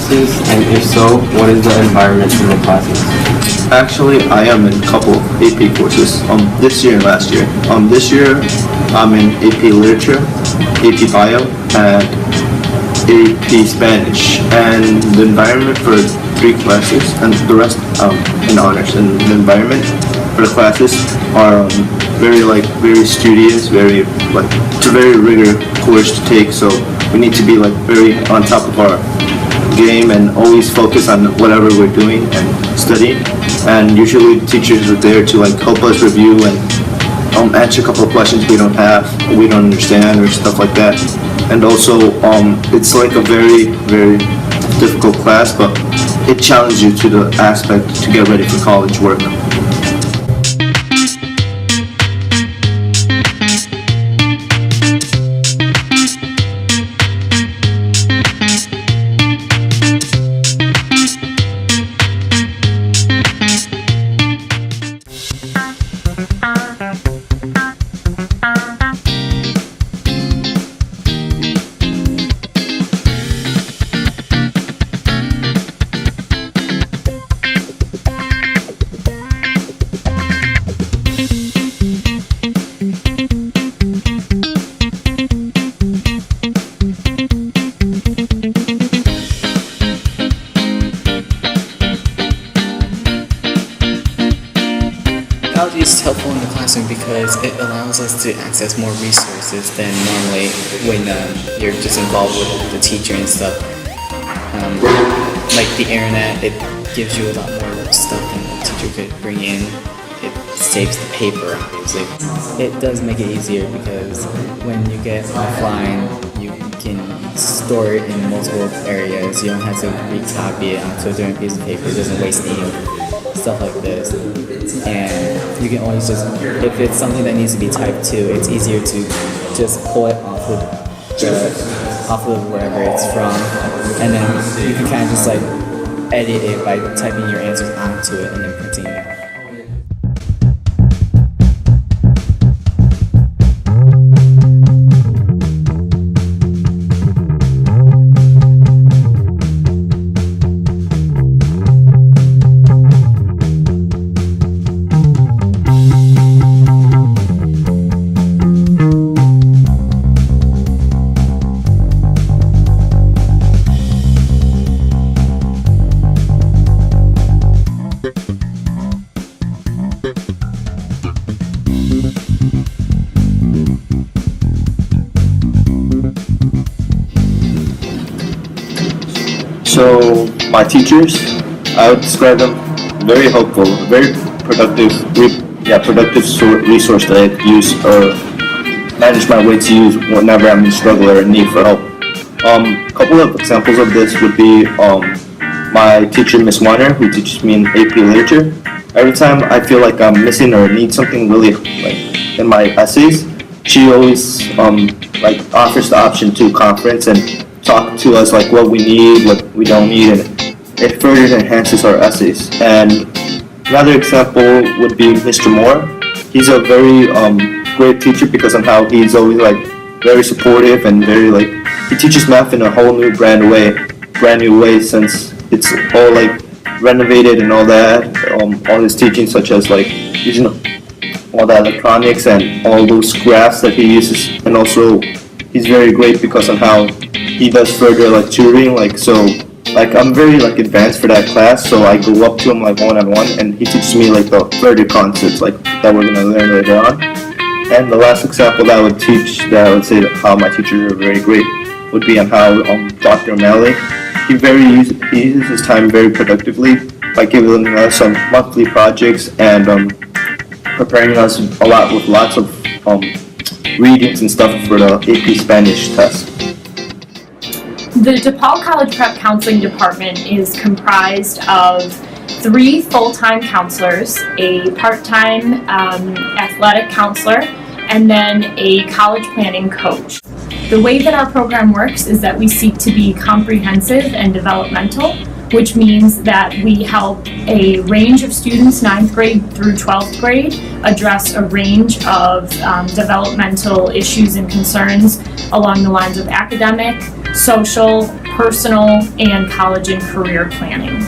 classes, and if so, what is the environment in the classes? Actually, I am in a couple AP courses this year and last year. This year, I'm in AP Literature, AP Bio, and AP Spanish. And the environment for 3 classes, and the rest in honors. And the environment for the classes are very studious, it's a very rigorous course to take. So we need to be very on top of our game and always focus on whatever we're doing and studying. And usually the teachers are there to help us review and answer a couple of questions we don't understand or stuff like that. And also it's a very, very difficult class, but it challenges you to the aspect to get ready for college work. Technology is helpful in the classroom because it allows us to access more resources than normally when you're just involved with the teacher and stuff. Like the internet, it gives you a lot more stuff than the teacher could bring in. It saves the paper, obviously. It does make it easier because when you get offline, you can store it in multiple areas. You don't have to recopy it onto a different piece of paper. It doesn't waste ink, stuff like this. And you can always just, if it's something that needs to be typed to, it's easier to just pull it off of wherever it's from, and then you can kind of just edit it by typing your answers onto it and then printing it out. So my teachers, I would describe them very helpful, very productive resource that I use or manage my way to use whenever I'm in struggle or in need for help. A couple of examples of this would be my teacher, Miss Warner, who teaches me in AP Literature. Every time I feel like I'm missing or need something really in my essays, she always offers the option to conference and talk to us what we need, what we don't need, and it further enhances our essays. And another example would be Mr. Moore. He's a very great teacher because of how he's always very supportive and he teaches math in a whole new brand new way since it's all renovated and all that. All his teaching, such as using all the electronics and all those graphs that he uses, and also he's very great because of how he does further tutoring. I'm very advanced for that class, so I go up to him one-on-one, and he teaches me the further concepts that we're gonna learn later on. And the last example that I would say how my teachers are very great would be on how Dr. O'Malley, he uses his time very productively by giving us some monthly projects and preparing us a lot with lots of readings and stuff for the AP Spanish test. The Depaul College Prep Counseling Department is comprised of 3 full-time counselors, a part-time athletic counselor, and then a college planning coach. The way that our program works is that we seek to be comprehensive and developmental. which means that we help a range of students, 9th grade through 12th grade, address a range of developmental issues and concerns along the lines of academic, social, personal, and college and career planning.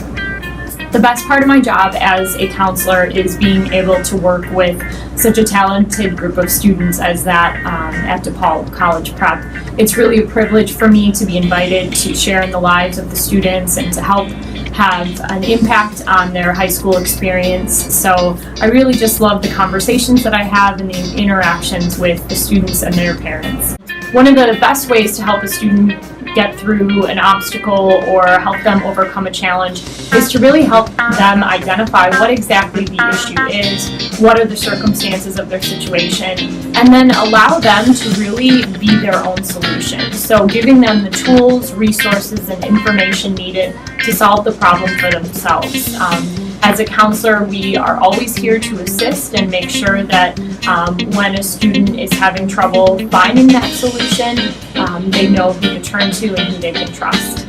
The best part of my job as a counselor is being able to work with such a talented group of students as that at Depaul College Prep. It's really a privilege for me to be invited to share in the lives of the students and to help have an impact on their high school experience. So I really just love the conversations that I have and the interactions with the students and their parents. One of the best ways to help a student get through an obstacle or help them overcome a challenge is to really help them identify what exactly the issue is, what are the circumstances of their situation, and then allow them to really be their own solution. So giving them the tools, resources, and information needed to solve the problem for themselves. As a counselor, we are always here to assist and make sure that when a student is having trouble finding that solution, they know who to turn to and who they can trust.